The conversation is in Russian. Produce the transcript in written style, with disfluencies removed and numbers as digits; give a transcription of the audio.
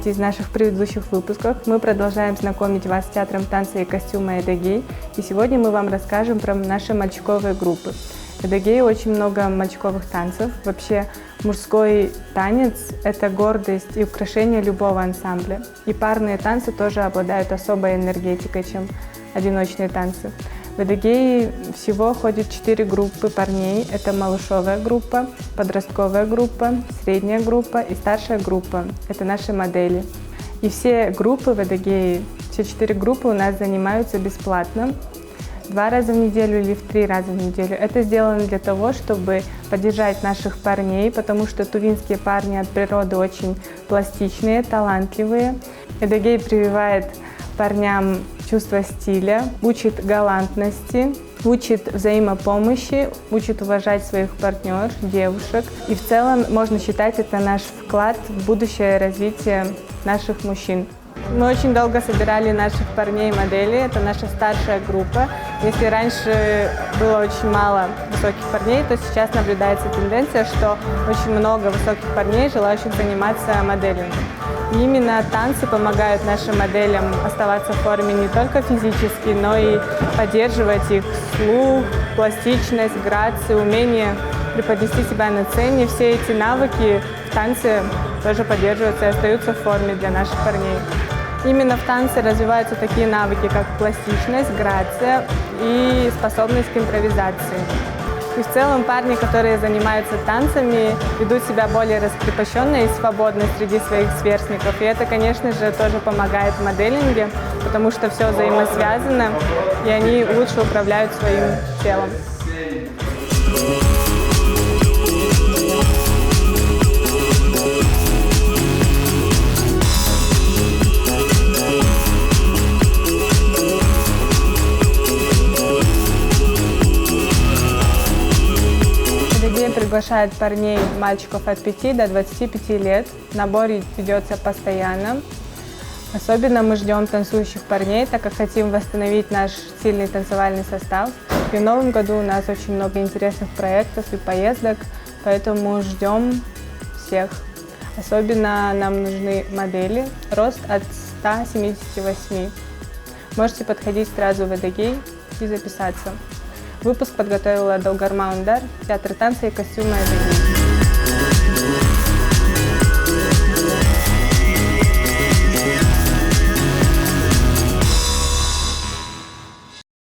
помните из наших предыдущих выпусков, мы продолжаем знакомить вас с театром танца и костюма «Эдегей». И сегодня мы вам расскажем про наши мальчиковые группы. В «Эдегее» очень много мальчиковых танцев. Вообще, мужской танец – это гордость и украшение любого ансамбля. И парные танцы тоже обладают особой энергетикой, чем одиночные танцы. В «Эдегее» всего ходит 4 группы парней. Это малышовая группа, подростковая группа, средняя группа и старшая группа. Это наши модели. И все группы в «Эдегее», все 4 группы у нас занимаются бесплатно. 2 раза в неделю или в 3 раза в неделю. Это сделано для того, чтобы поддержать наших парней, потому что тувинские парни от природы очень пластичные, талантливые. «Эдегей» прививает парням чувство стиля, учит галантности, учит взаимопомощи, учит уважать своих партнеров, девушек. И в целом можно считать это наш вклад в будущее развитие наших мужчин. Мы очень долго собирали наших парней-моделей, это наша старшая группа. Если раньше было очень мало высоких парней, то сейчас наблюдается тенденция, что очень много высоких парней, желающих заниматься моделингом. И именно танцы помогают нашим моделям оставаться в форме не только физически, но и поддерживать их слух, пластичность, грацию, умение преподнести себя на сцене. Все эти навыки в танце тоже поддерживаются и остаются в форме для наших парней. Именно в танце развиваются такие навыки, как пластичность, грация и способность к импровизации. И в целом парни, которые занимаются танцами, ведут себя более раскрепощенно и свободно среди своих сверстников. И это, конечно же, тоже помогает в моделинге, потому что все взаимосвязано, и они лучше управляют своим телом. Приглашает парней, мальчиков от 5 до 25 лет. Набор ведется постоянно. Особенно мы ждем танцующих парней, так как хотим восстановить наш сильный танцевальный состав. И в новом году у нас очень много интересных проектов и поездок, поэтому ждем всех. Особенно нам нужны модели, рост от 178. Можете подходить сразу в «Эдегей» и записаться. Выпуск подготовила Долгарма Ундар, театр танца и костюма «Эдегей».